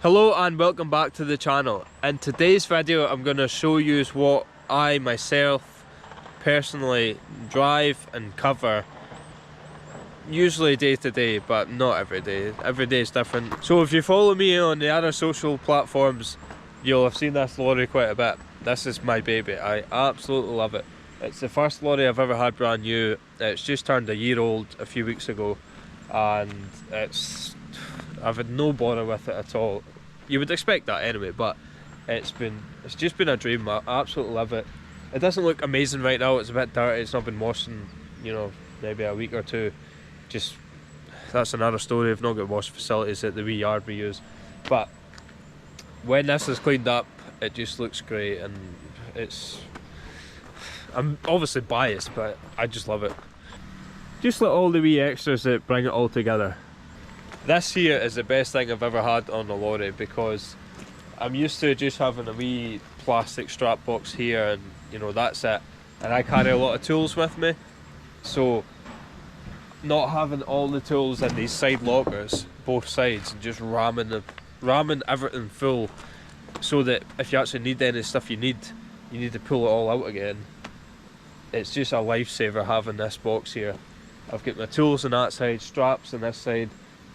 Hello and welcome back to the channel. In today's video I'm going to show you what I myself personally drive and cover, usually day to day, but not every day. Every day is different. So if you follow me on the other social platforms, you'll have seen this lorry quite a bit. This is my baby. I absolutely love it. It's the first lorry I've ever had brand new. It's just turned a year old a few weeks ago, and I've had no bother with it at all. You would expect that anyway, but it's just been a dream. I absolutely love it. It doesn't look amazing right now. It's a bit dirty. It's not been washed in, maybe a week or two. Just, that's another story. I've not got wash facilities at the wee yard we use. But when this is cleaned up, it just looks great, and I'm obviously biased, but I just love it. Just like all the wee extras that bring it all together. This here is the best thing I've ever had on a lorry, because I'm used to just having a wee plastic strap box here and that's it. And I carry a lot of tools with me, so not having all the tools in these side lockers, both sides, and just ramming everything full, so that if you actually need any stuff you need to pull it all out again. It's just a lifesaver having this box here. I've got my tools on that side, straps on this side,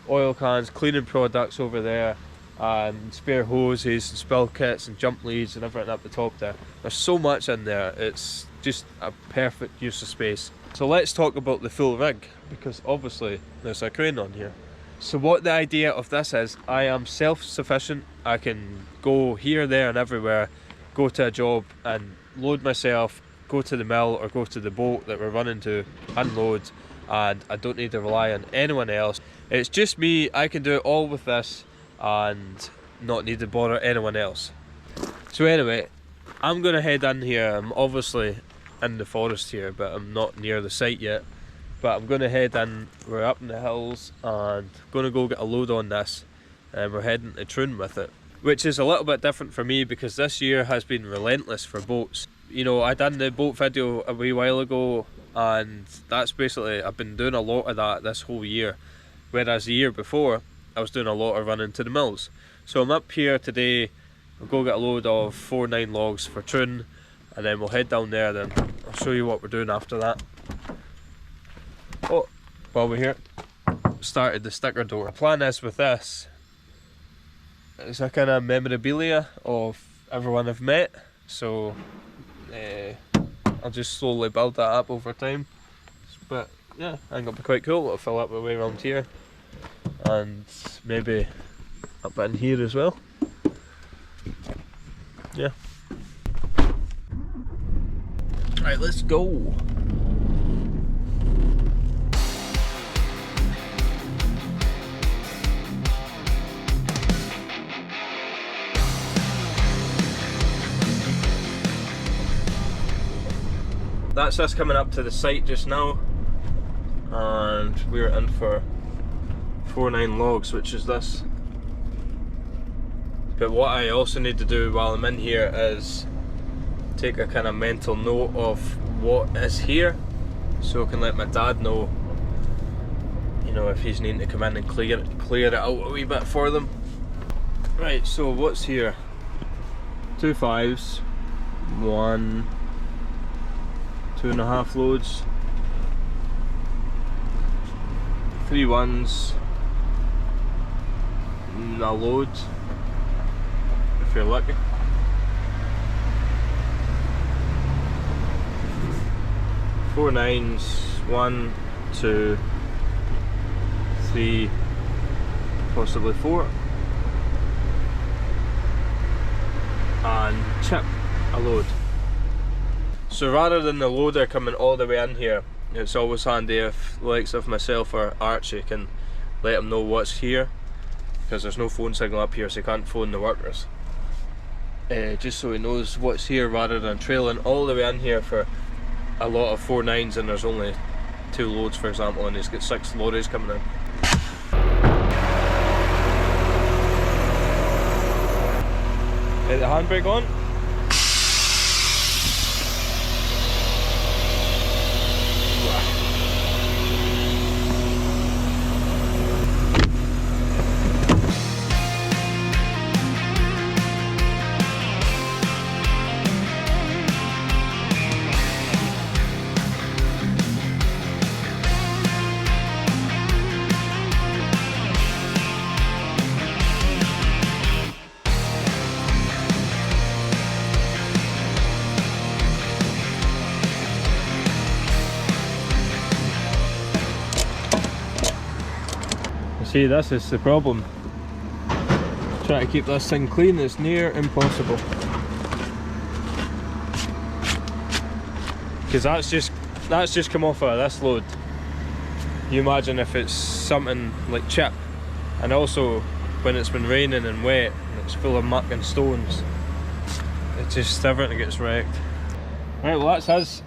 oil cans, cleaning products over there, and spare hoses and spill kits and jump leads and everything up the top there. There's so much in there. It's just a perfect use of space. So let's talk about the full rig, because obviously there's a crane on here. So what the idea of this is, I am self-sufficient. I can go here, there and everywhere, go to a job and load myself, go to the mill or go to the boat that we're running to, unload, and I don't need to rely on anyone else. It's just me. I can do it all with this and not need to bother anyone else. So anyway, I'm gonna head in here. I'm obviously in the forest here, but I'm not near the site yet. But I'm gonna head in. We're up in the hills and gonna go get a load on this, and we're heading to Troon with it, which is a little bit different for me because this year has been relentless for boats. I done the boat video a wee while ago, and that's basically, I've been doing a lot of that this whole year, whereas the year before I was doing a lot of running to the mills. So I'm up here today. We'll go get a load of 4-9 logs for Troon, and then we'll head down there. Then I'll show you what we're doing after that. Oh, while we're here, started the sticker door. The plan is with this, it's a kind of memorabilia of everyone I've met, so I'll just slowly build that up over time. But yeah, I think it'll be quite cool. It'll fill up my way around here, and maybe up in here as well. Yeah. Right, let's go. That's us coming up to the site just now, and we're in for 4-9 logs, which is this. But what I also need to do while I'm in here is take a kind of mental note of what is here, so I can let my dad know, if he's needing to come in and clear it out a wee bit for them. Right, so what's here? 2 5s, 1, 2.5 loads, 3 1s, a load if you're lucky. 4 9s, 1, 2, 3, possibly 4, and chip a load. So rather than the loader coming all the way in here, it's always handy if the likes of myself or Archie can let him know what's here, because there's no phone signal up here, so he can't phone the workers. Just so he knows what's here, rather than trailing all the way in here for a lot of 4 9s and there's only 2 loads, for example, and he's got 6 lorries coming in. Hit the handbrake on. See, this is the problem. Try to keep this thing clean, it's near impossible. Because that's just come off of this load. You imagine if it's something like chip, and also when it's been raining and wet and it's full of muck and stones, it just everything gets wrecked. Right, well that's us.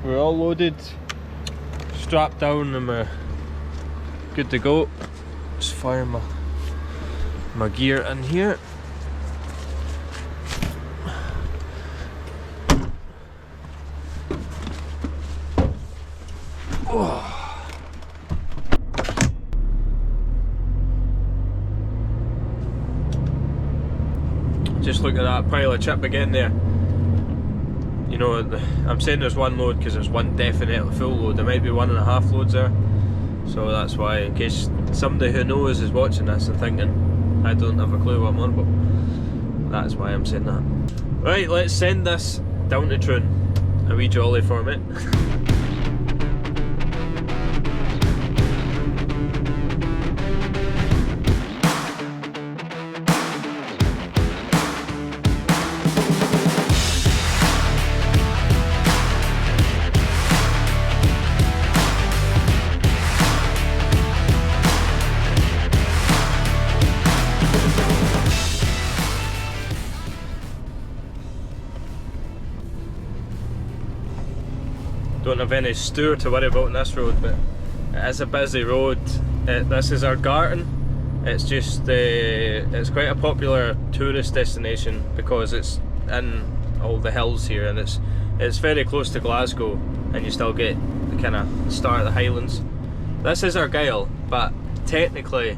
We're all loaded, strapped down, and we're good to go. Just fire my gear in here. Oh. Just look at that pile of chip again there. You know, I'm saying there's one load because there's one definitely full load. There might be 1.5 loads there. So that's why, in case somebody who knows is watching this and thinking, I don't have a clue what I'm on about. That's why I'm saying that. Right, let's send this down to Troon. A wee jolly for me. Don't have any stew to worry about on this road, but it is a busy road. This is Ardgarten. It's just it's quite a popular tourist destination because it's in all the hills here, and it's very close to Glasgow, and you still get the kind of start of the Highlands. This is Argyll, but technically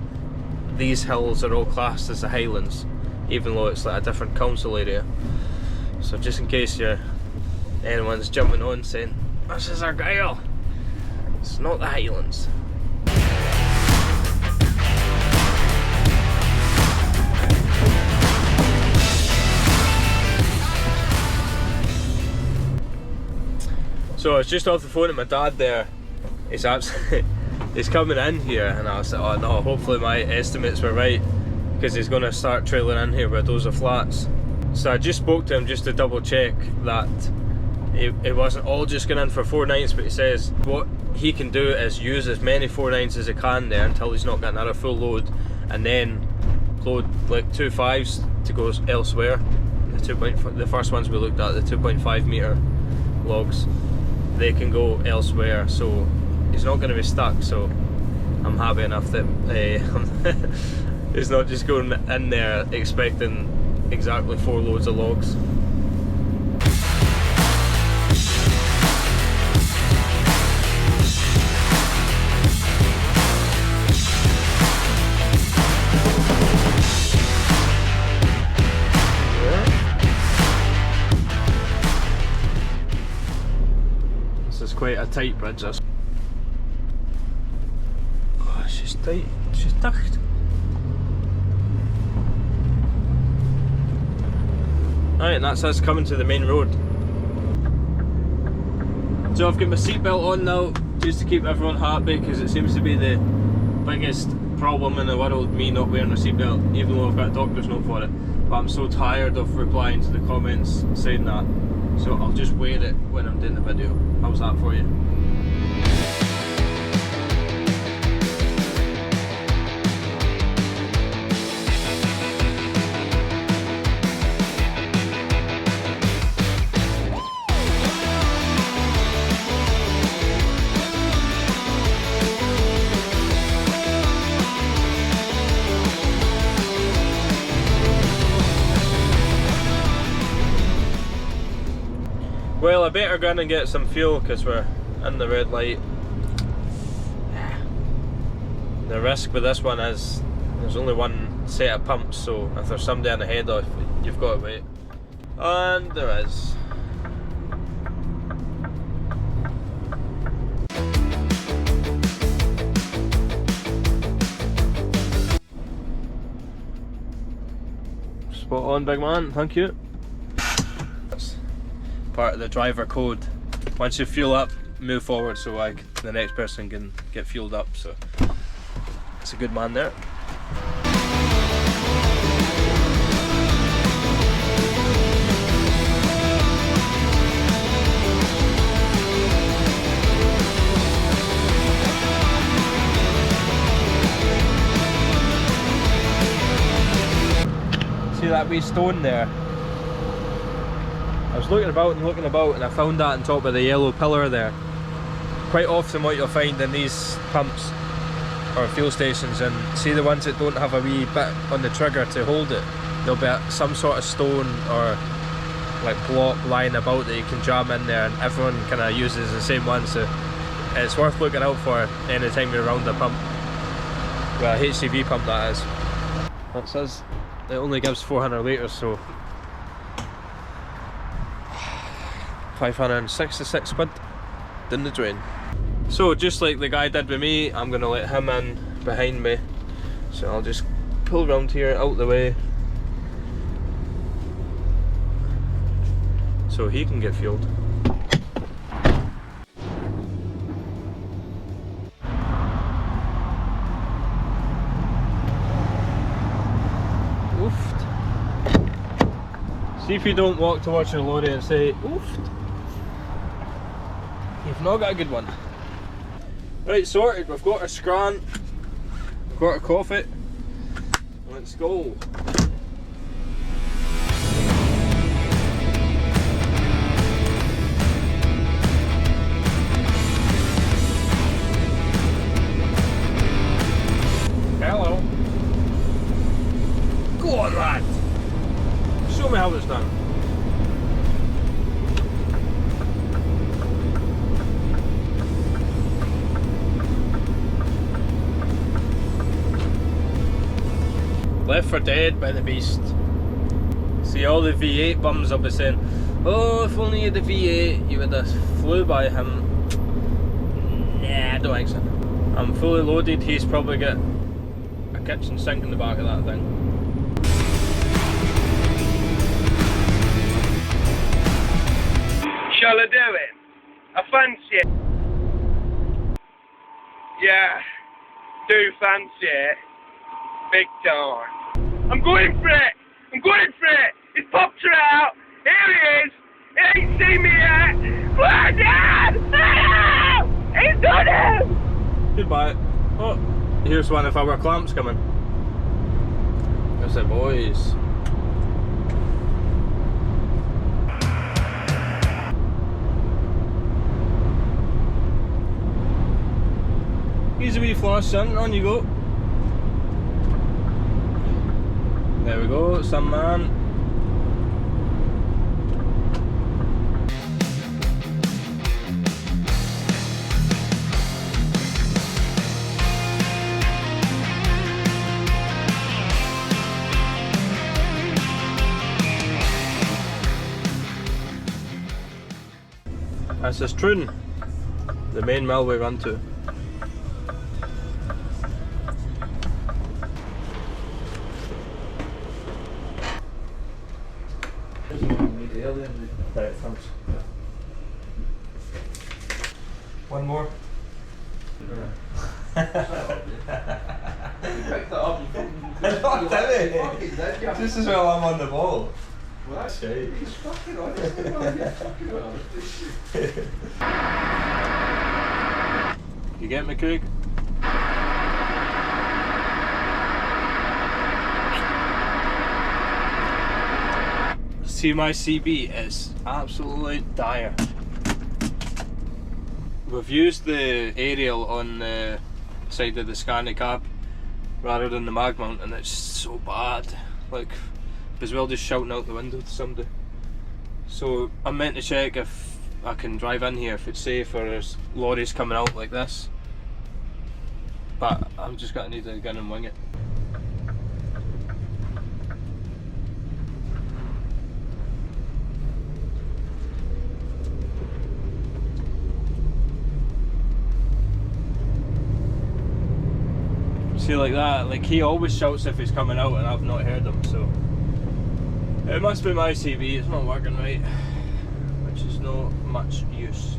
these hills are all classed as the Highlands, even though it's like a different council area. So just in case anyone's jumping on saying, this is Argyll, it's not the Highlands. So I was just off the phone with my dad there. He's coming in here, and I was like, oh no, hopefully my estimates were right, because he's going to start trailing in here with a dose of flats. So I just spoke to him just to double check that it wasn't all just going in for 4 nights, but he says what he can do is use as many 4 nights as he can there until he's not got another full load, and then load like 2 5s to go elsewhere. The first ones we looked at, the 2.5 metre logs, they can go elsewhere, so he's not going to be stuck. So I'm happy enough that he's not just going in there expecting exactly 4 loads of logs. Quite a tight bridge, this. Oh, she's tight. She's dicht. Right, and that's us coming to the main road. So I've got my seatbelt on now, just to keep everyone happy, because it seems to be the biggest problem in the world, me not wearing a seatbelt, even though I've got a doctor's note for it. But I'm so tired of replying to the comments saying that, so I'll just wear it when I'm doing the video. How's that for you? Well, I better go in and get some fuel because we're in the red light. The risk with this one is there's only one set of pumps, so if there's somebody in the head off, you've got to wait. And there is. Spot on, big man, thank you. Part of the driver code. Once you fuel up, move forward so the next person can get fueled up. So That's a good man there. See that wee stone there? I was looking about and I found that on top of the yellow pillar there. Quite often what you'll find in these pumps or fuel stations, and see the ones that don't have a wee bit on the trigger to hold it, there'll be some sort of stone or like block lying about that you can jam in there, and everyone kind of uses the same one, so it's worth looking out for anytime you're around the pump. Well, a HCV pump that is. That says it only gives 400 litres, so 566 quid down the drain. So just like the guy did with me, I'm going to let him in behind me. So I'll just pull around here, out the way, so he can get fueled. Oofed. See if you don't walk towards your lorry and say, oofed. You've not got a good one. Right, sorted. We've got our scran, we've got our coffee. Let's go. Hello. Go on, lad. Show me how it's done. Left for dead by the beast. See, all the V8 bums will be saying, oh, if only you had the V8 you would have flew by him. Nah, I don't think so. I'm fully loaded. He's probably got a kitchen sink in the back of that thing. Shall I do it? I fancy it. Yeah, do fancy it. Big time. I'm going for it! I'm going for it! He's popped her out! Here he is! He ain't seen me yet! Fly down! Ah! He's done him! Goodbye. Oh, here's one if our clamps coming. There's the boys. Easy wee flash, son. On you go. There we go, some man. This is Troon, the main mill we run to. Right, thanks. One more. You picked that up, you fucking did. This is while I'm on the ball. Well, that's Okay. He's fucking honest, man. He's fucking honest. You get me, Craig? See, my CB is absolutely dire. We've used the aerial on the side of the Scania cab rather than the mag mount, and it's so bad. Like, as well just shouting out the window to somebody. So I'm meant to check if I can drive in here, if it's safe, or there's lorries coming out like this. But I'm just gonna need to get in and wing it. See, like that, like he always shouts if he's coming out and I've not heard him, so it must be my CV, it's not working right, which is not much use.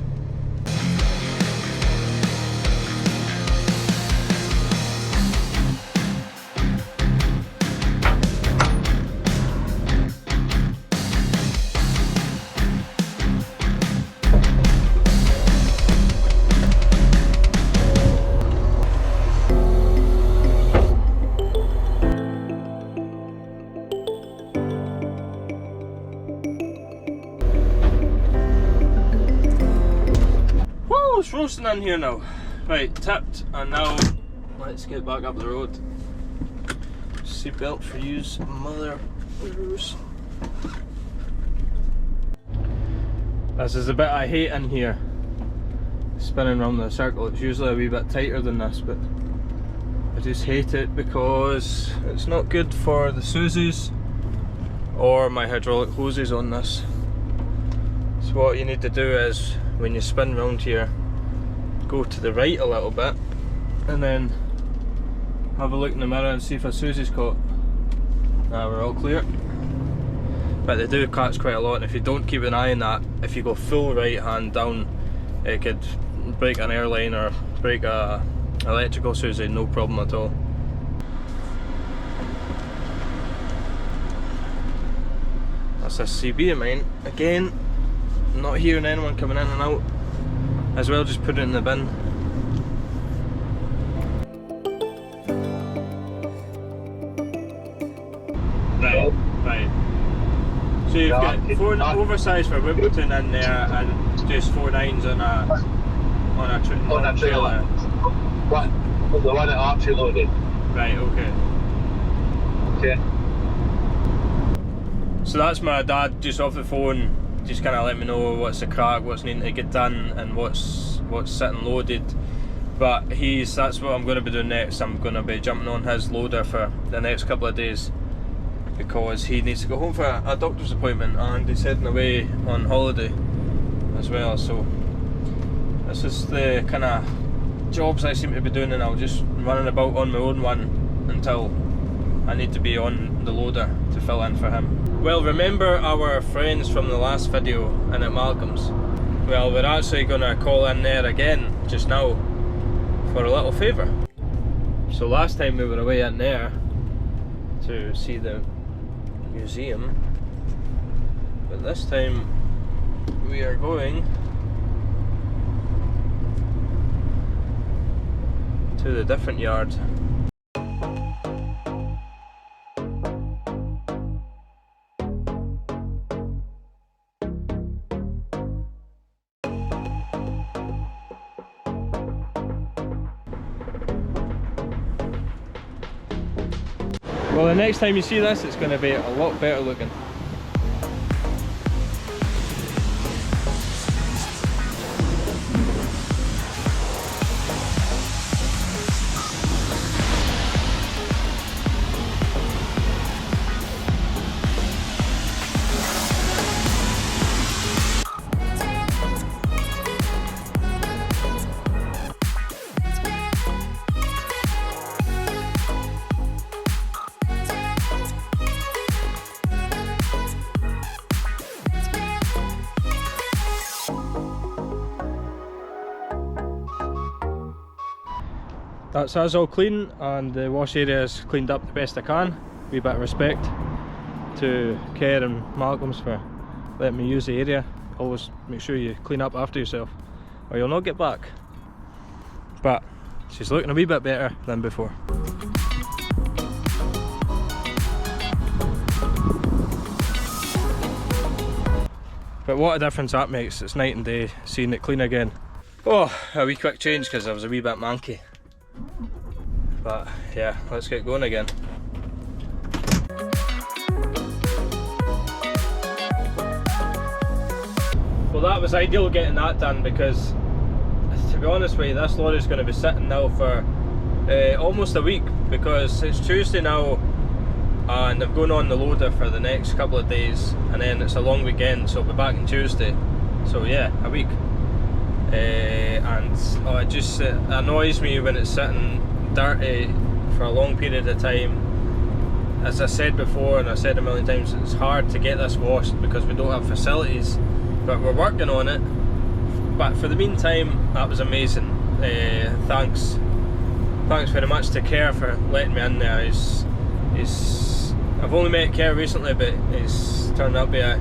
it's roasting in here now. Right, tipped, and now let's get back up the road. Seatbelt for use, mother. This is the bit I hate in here. Spinning around the circle. It's usually a wee bit tighter than this, but I just hate it because it's not good for the Susie's or my hydraulic hoses on this. So what you need to do is, when you spin round here, go to the right a little bit and then have a look in the mirror and see if a Susie's caught. Now we're all clear. But they do catch quite a lot, and if you don't keep an eye on that, if you go full right hand down, it could break an airline or break a electrical Susie, no problem at all. That's a CB of mine. Again, not hearing anyone coming in and out. As well, just put it in the bin. Right. So you've got 4 oversized for Wimbledon in there and just 4 9s on a trailer. What? The one at Archie loaded. Right, okay. Okay. So that's my dad just off the phone, just kind of let me know what's the crack, what's needing to get done, and what's sitting loaded. But that's what I'm going to be doing next. I'm going to be jumping on his loader for the next couple of days because he needs to go home for a doctor's appointment and he's heading away on holiday as well. So this is the kind of jobs I seem to be doing, and I'll just running about on my own one until I need to be on the loader to fill in for him. Well, remember our friends from the last video in at Malcolm's? Well, we're actually going to call in there again just now for a little favour. So last time we were away in there to see the museum, but this time we are going to the different yard. Well, the next time you see this, it's going to be a lot better looking. That's us all clean, and the wash area is cleaned up the best I can. Wee bit of respect to Kerr and Malcolm's for letting me use the area. Always make sure you clean up after yourself or you'll not get back. But she's looking a wee bit better than before. But what a difference that makes. It's night and day seeing it clean again. Oh, a wee quick change because I was a wee bit manky. But yeah, let's get going again. Well, that was ideal getting that done because, to be honest with you, this lorry is going to be sitting now for almost a week because it's Tuesday now and I'm going on the loader for the next couple of days, and then it's a long weekend, so I'll be back on Tuesday. So yeah, a week. And it just annoys me when it's sitting dirty for a long period of time. As I said before, and I said a million times, it's hard to get this washed because we don't have facilities, but we're working on it. But for the meantime, that was amazing. Thanks very much to Kerr for letting me in there. I've only met Kerr recently, but he's turned out to be a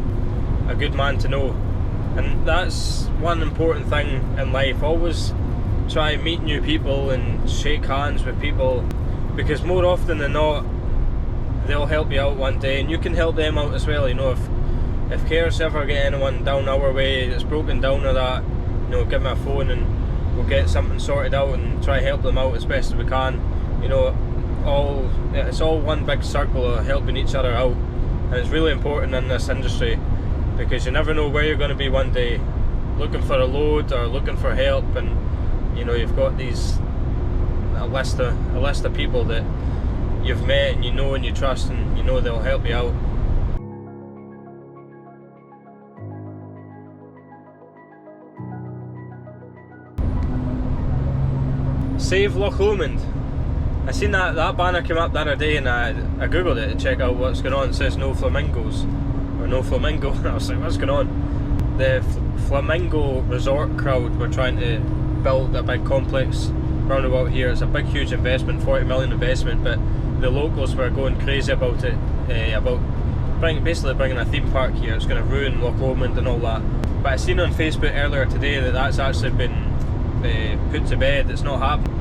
good man to know. And that's one important thing in life. Always try and meet new people and shake hands with people, because more often than not they'll help you out one day and you can help them out as well. You know, if Kerr's ever get anyone down our way that's broken down or that, you know, give me a phone and we'll get something sorted out and try to help them out as best as we can. You know, it's all one big circle of helping each other out, and it's really important in this industry because you never know where you're going to be one day, looking for a load or looking for help, and you know, you've got a list of people that you've met and you know and you trust, and you know they'll help you out. Save Loch Lomond. I seen that banner came up the other day, and I googled it to check out what's going on. It says no flamingos, or no flamingo. I was like, what's going on? The flamingo resort crowd were trying to build a big complex roundabout here. It's a big, huge investment, 40 million investment, but the locals were going crazy about it, about basically bringing a theme park here. It's going to ruin Loch Lomond and all that. But I seen on Facebook earlier today that that's actually been put to bed. It's not happening.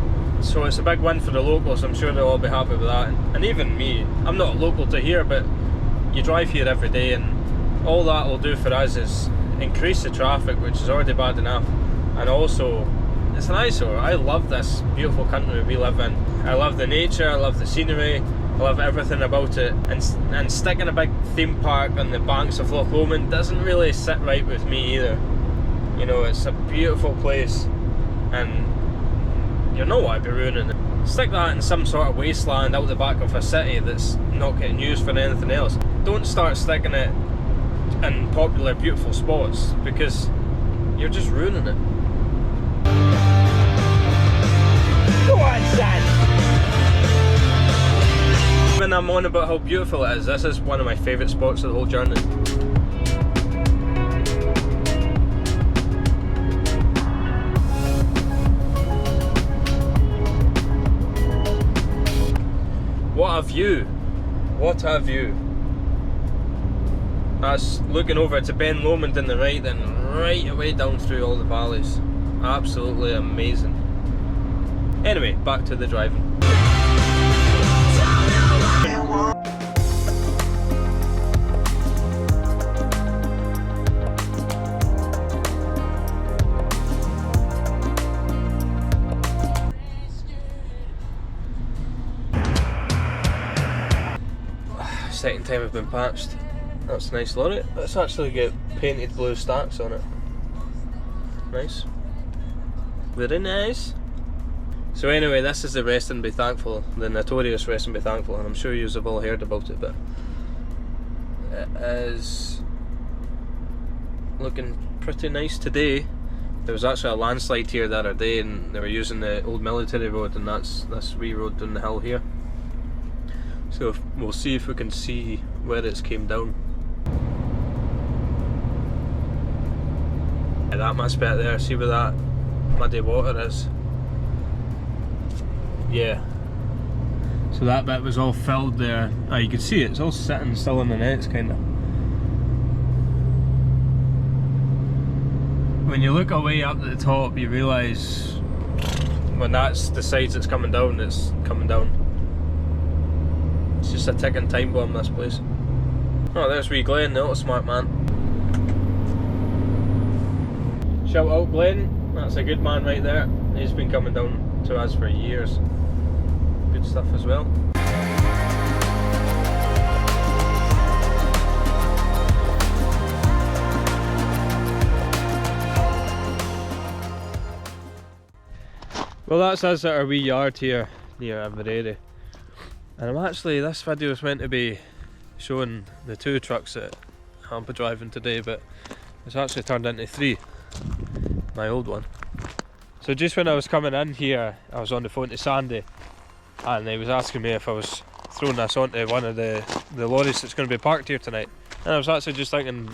So it's a big win for the locals. I'm sure they'll all be happy with that, and even me. I'm not local to here, but you drive here every day, and all that will do for us is increase the traffic, which is already bad enough, and also it's an eyesore. I love this beautiful country we live in. I love the nature, I love the scenery, I love everything about it, and sticking a big theme park on the banks of Loch Lomond doesn't really sit right with me either. You know, it's a beautiful place, and you know what, I'd be ruining it. Stick that in some sort of wasteland out the back of a city that's not getting used for anything else. Don't start sticking it in popular, beautiful spots, because you're just ruining it. Go on, son! When I'm on about how beautiful it is, this is one of my favourite spots of the whole journey. What a view! What a view! That's looking over to Ben Lomond in the right, then right away down through all the valleys. Absolutely amazing. Anyway, back to the driving. Second time I've been patched. That's a nice lorry. Let's actually get painted blue stacks on it. Nice. Very nice. So anyway, this is the Rest and Be Thankful, the notorious Rest and Be Thankful, and I'm sure you have all heard about it, but it is looking pretty nice today. There was actually a landslide here the other day, and they were using the old military road, and that's this wee road down the hill here. So we'll see if we can see where it's came down. Yeah, that much better there. See where that muddy water is? Yeah. So that bit was all filled there. Ah, you can see it. It's all sitting still in the nets, kind of. When you look away up at the top, you realise when that's the sides it's coming down, it's coming down. It's just a ticking time bomb, this place. Oh, there's wee Glenn, the auto smart man. Shout out Glenn, that's a good man right there. He's been coming down to us for years. Good stuff as well. Well, that's us at our wee yard here near Inveraray. And this video is meant to be showing the 2 trucks that I'm driving today, but it's actually turned into 3, my old one. So just when I was coming in here, I was on the phone to Sandy, and he was asking me if I was throwing this onto one of the lorries that's going to be parked here tonight. And I was actually just thinking,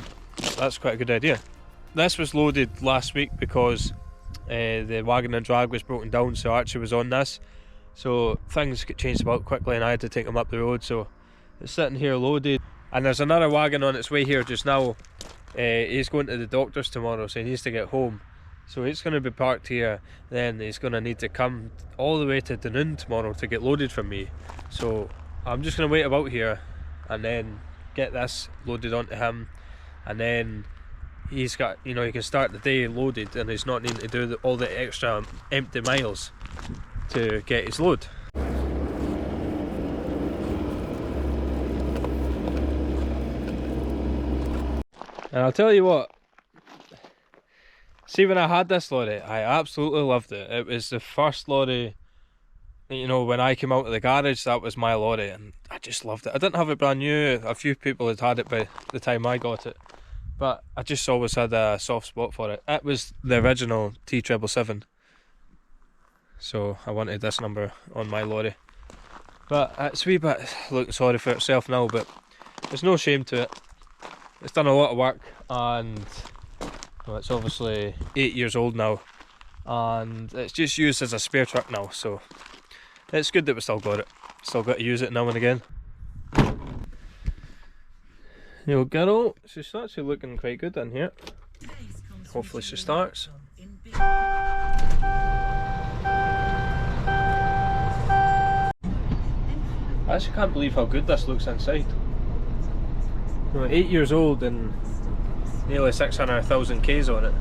that's quite a good idea. This was loaded last week because the wagon and drag was broken down, so Archie was on this. So things get changed about quickly, and I had to take them up the road, so it's sitting here loaded. And there's another wagon on its way here just now. He's going to the doctor's tomorrow, so he needs to get home. So he's going to be parked here, then he's going to need to come all the way to Dunoon tomorrow to get loaded from me. So I'm just going to wait about here and then get this loaded onto him, and then he's got, you know, he can start the day loaded and he's not needing to do all the extra empty miles to get his load. And I'll tell you what, see, when I had this lorry, I absolutely loved it. It was the first lorry, you know, when I came out of the garage, that was my lorry, and I just loved it. I didn't have it brand new. A few people had had it by the time I got it, but I just always had a soft spot for it. It was the original T777, so I wanted this number on my lorry. But it's a wee bit looking sorry for itself now, but there's no shame to it. It's done a lot of work, and well, it's obviously 8 years old now, and it's just used as a spare truck now, so it's good that we still got it. Still got to use it now and again. The old girl, she's actually looking quite good in here. Hopefully she starts. I actually can't believe how good this looks inside. You know, 8 years old and nearly 600,000 Ks on it.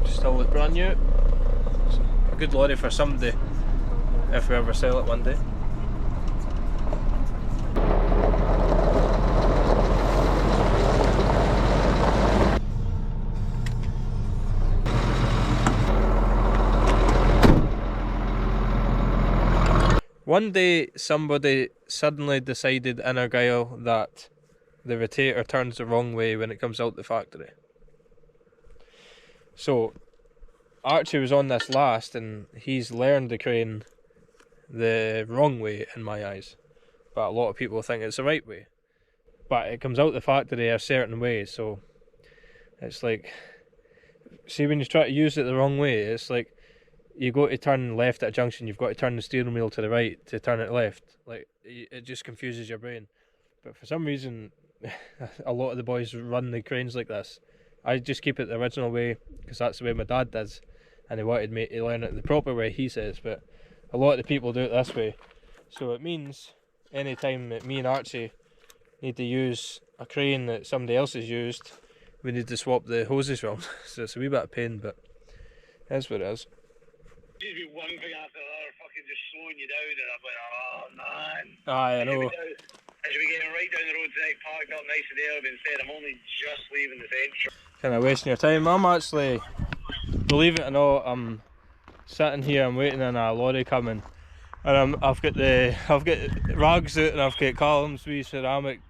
Still look brand new. It's a good lorry for somebody if we ever sell it one day. One day somebody suddenly decided in Argyll that the rotator turns the wrong way when it comes out the factory. So Archie was on this last and he's learned the crane the wrong way in my eyes, but a lot of people think it's the right way, but it comes out the factory a certain way. So it's like, see, when you try to use it the wrong way, it's like you go to turn left at a junction, you've got to turn the steering wheel to the right to turn it left. Like, it just confuses your brain. But for some reason a lot of the boys run the cranes like this. I just keep it the original way because that's the way my dad does, and he wanted me to learn it the proper way, he says, but a lot of the people do it this way. So it means any time that me and Archie need to use a crane that somebody else has used, we need to swap the hoses round. So it's a wee bit of pain, but that's what it is. Just be one thing after another, fucking just slowing you down, and I'm like, oh man. Aye, I know. As we getting right down the road tonight, parked up nice and early, but instead I'm only just leaving the centre. Kind of wasting your time. I'm actually, believe it or not, I'm sitting here, I'm waiting on a lorry coming, and I've got rags out, and I've got Callum's wee ceramic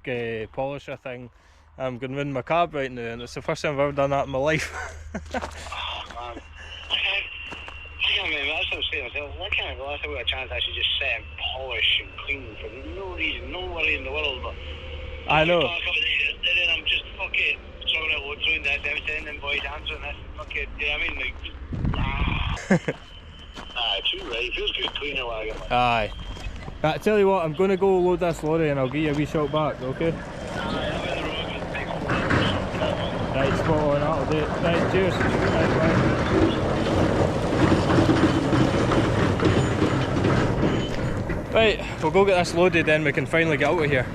polisher thing. I'm going to run my cab right now, and it's the first time I've ever done that in my life. Oh man, I can't remember. That's what I'm saying myself. I can't remember the last time we got a chance to actually just sit and polish and clean for no reason, no worry in the world. But I know. Park up and then I'm just fucking sorting out loads, doing this, everything, and boys answering this, fucking, you know what I mean? Like, aye, too right. It feels good cleaner wagon. Aye. I tell you what, I'm going to go load this lorry and I'll give you a wee shout back, okay? Right, spot on, that'll do it. Right, cheers. Right, bye. Right, we'll go get this loaded, then we can finally get out of here.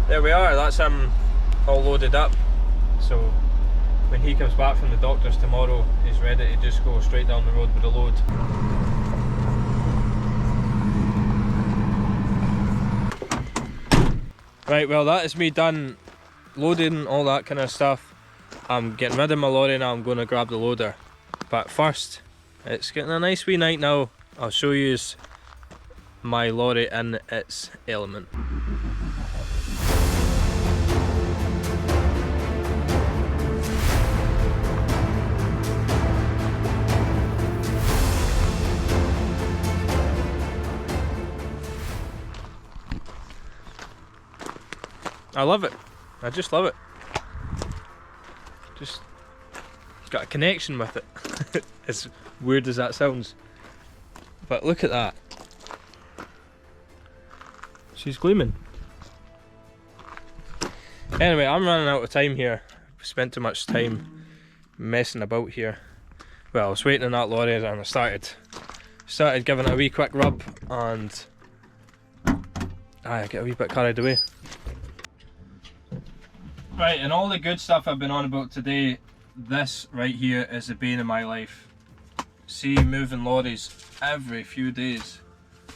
There we are, that's him all loaded up. So when he comes back from the doctor's tomorrow, he's ready to just go straight down the road with the load. Right, well, that is me done loading, all that kind of stuff. I'm getting rid of my lorry now, I'm going to grab the loader. But first, it's getting a nice wee night now. I'll show you my lorry in its element. I love it. I just love it. Just got a connection with it. As weird as that sounds. But look at that. She's gleaming. Anyway, I'm running out of time here. Spent too much time messing about here. Well, I was waiting on that lorry and I started giving it a wee quick rub, and I get a wee bit carried away. Right, and all the good stuff I've been on about today, this right here is the bane of my life. See, moving lorries every few days.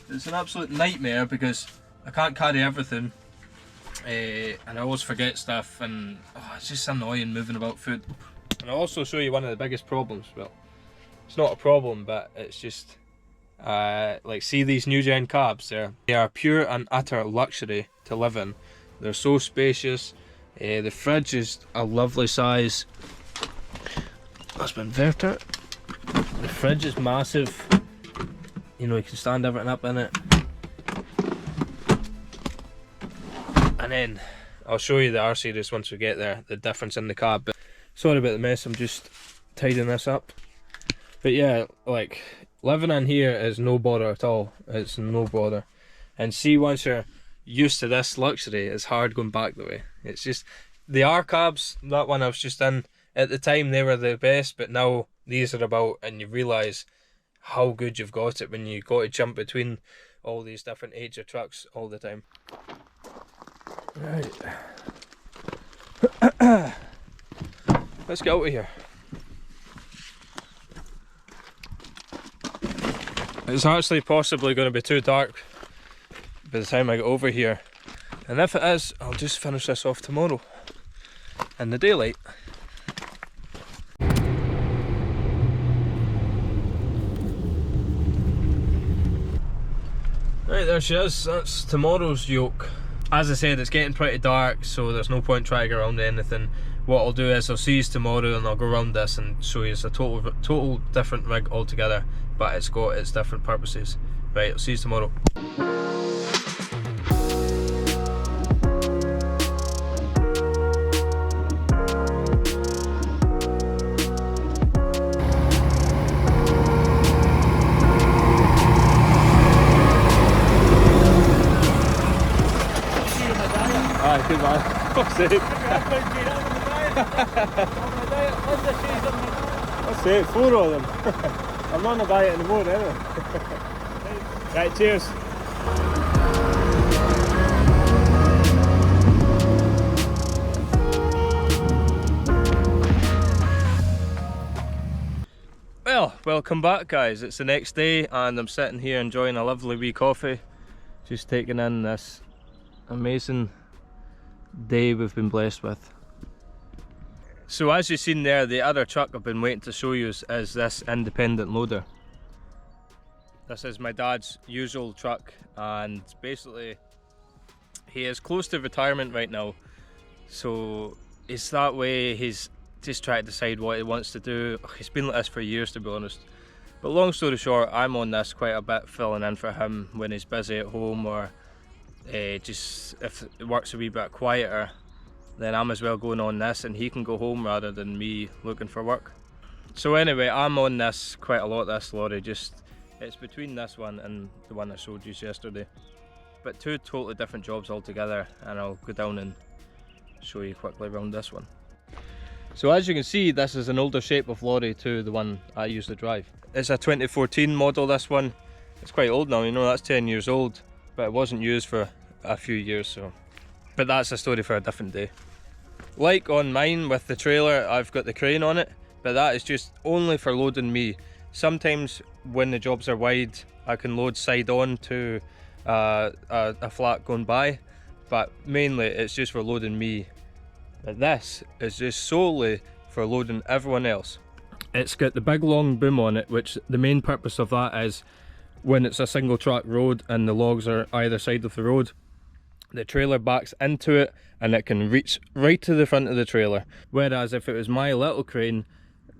It's an absolute nightmare because I can't carry everything, and I always forget stuff, and it's just annoying moving about food. And I'll also show you one of the biggest problems. Well, it's not a problem, but it's just like, see these new gen cabs there? They are pure and utter luxury to live in. They're so spacious. The fridge is a lovely size. That's my inverter. The fridge is massive. You know, you can stand everything up in it. And then I'll show you the R series once we get there, the difference in the cab. But sorry about the mess, I'm just tidying this up. But yeah, like, living in here is no bother at all. It's no bother. And see, once you're used to this luxury, it's hard going back the way. It's just the R cabs, that one I was just in, at the time they were the best, but now these are about, and you realise how good you've got it when you got to jump between all these different age of trucks all the time. Right. Let's get out of here. It's actually possibly going to be too dark by the time I get over here, and if it is, I'll just finish this off tomorrow in the daylight. Right, there she is. That's tomorrow's yoke. As I said, it's getting pretty dark, so there's no point trying to get around anything. What I'll do is I'll see you tomorrow and I'll go around this and show you it's a total different rig altogether, but it's got its different purposes. Right, I'll see you tomorrow. Aye, good man. Fuck's sake. That's it, 4 of them. I'm not on a diet anymore anyway. Right, cheers. Well, welcome back guys. It's the next day and I'm sitting here enjoying a lovely wee coffee. Just taking in this amazing day we've been blessed with. So as you've seen there, the other truck I've been waiting to show you is this independent loader. This is my dad's usual truck, and basically he is close to retirement right now, so it's that way. He's just trying to decide what he wants to do. He's been like this for years, to be honest. But long story short, I'm on this quite a bit, filling in for him when he's busy at home, or just if work's a wee bit quieter, then I'm as well going on this and he can go home rather than me looking for work. So anyway, I'm on this quite a lot, this lorry. It's between this one and the one I showed you yesterday, but two totally different jobs altogether, and I'll go down and show you quickly around this one. So as you can see, this is an older shape of lorry to the one I usually drive. It's a 2014 model, this one. It's quite old now, you know, that's 10 years old, but it wasn't used for a few years, so. But that's a story for a different day. Like on mine with the trailer, I've got the crane on it, but that is just only for loading me. Sometimes when the jobs are wide, I can load side on to a flat going by, but mainly it's just for loading me. But this is just solely for loading everyone else. It's got the big long boom on it, which the main purpose of that is when it's a single track road and the logs are either side of the road, the trailer backs into it and it can reach right to the front of the trailer. Whereas if it was my little crane,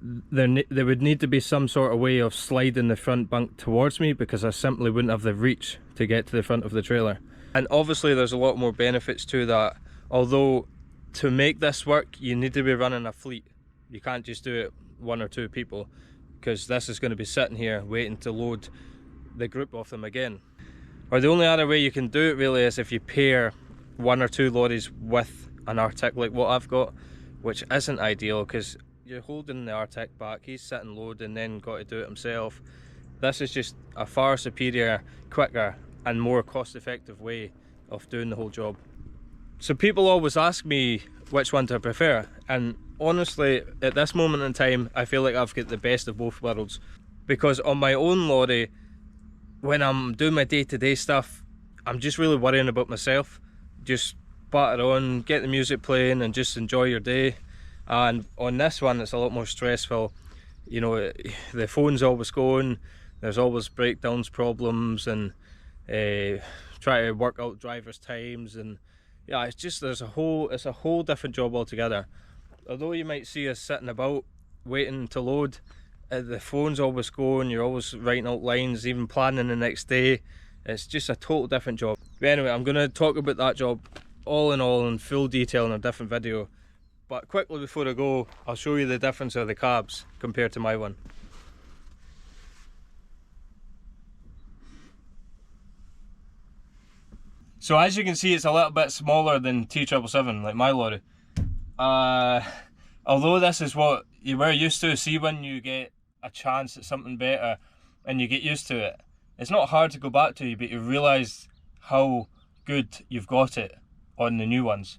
there would need to be some sort of way of sliding the front bunk towards me, because I simply wouldn't have the reach to get to the front of the trailer. And obviously there's a lot more benefits to that, although to make this work you need to be running a fleet. You can't just do it one or two people, because this is going to be sitting here waiting to load the group of them again. Or the only other way you can do it really is if you pair one or two lorries with an Arctic like what I've got, which isn't ideal because you're holding the Arctic back, he's sitting load and then got to do it himself. This is just a far superior, quicker and more cost-effective way of doing the whole job. So people always ask me which one to prefer, and honestly at this moment in time I feel like I've got the best of both worlds, because on my own lorry, when I'm doing my day-to-day stuff, I'm just really worrying about myself. Just batter on, get the music playing and just enjoy your day. And on this one it's a lot more stressful. You know, the phone's always going, there's always breakdowns, problems, and try to work out drivers' times, and yeah, it's just it's a whole different job altogether. Although you might see us sitting about waiting to load, the phone's always going, you're always writing out lines, even planning the next day. It's just a total different job. But anyway, I'm going to talk about that job all in full detail in a different video. But quickly before I go, I'll show you the difference of the cabs compared to my one. So as you can see, it's a little bit smaller than T777, like my lorry. Although this is what you were used to, see when you get a chance at something better and you get used to it, it's not hard to go back to, but you realise how good you've got it on the new ones.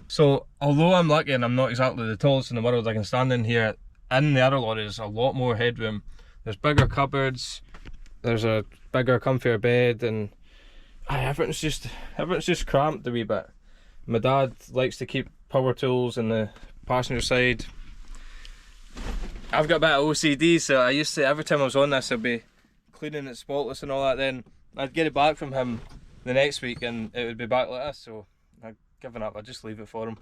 So although I'm lucky and I'm not exactly the tallest in the world, I can stand in here. In the other lorry there's a lot more headroom. There's bigger cupboards, there's a bigger comfier bed, and everything's just cramped a wee bit. My dad likes to keep power tools in the passenger side. I've got a bit of OCD, so I used to, every time I was on this, I'd be cleaning it spotless and all that, then I'd get it back from him the next week and it would be back like this, so I've given up, I just leave it for him.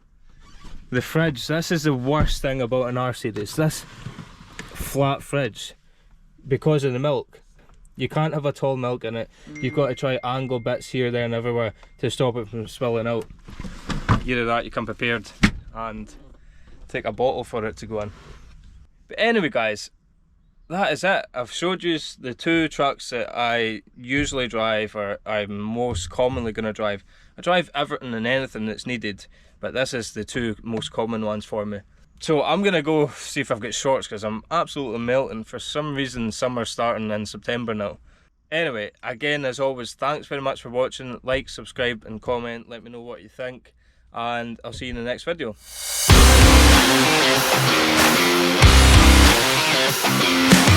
The fridge, this is the worst thing about an R-Series, this flat fridge, because of the milk. You can't have a tall milk in it, you've got to try angle bits here, there and everywhere to stop it from spilling out. Either that, you come prepared and take a bottle for it to go in. But anyway guys, that is it. I've showed you the two trucks that I usually drive, or I'm most commonly going to drive. I drive everything and anything that's needed, but this is the two most common ones for me. So I'm going to go see if I've got shorts because I'm absolutely melting. For some reason summer's starting in September now. Anyway, again as always, thanks very much for watching. Like, subscribe and comment, let me know what you think, and I'll see you in the next video. We'll be right back.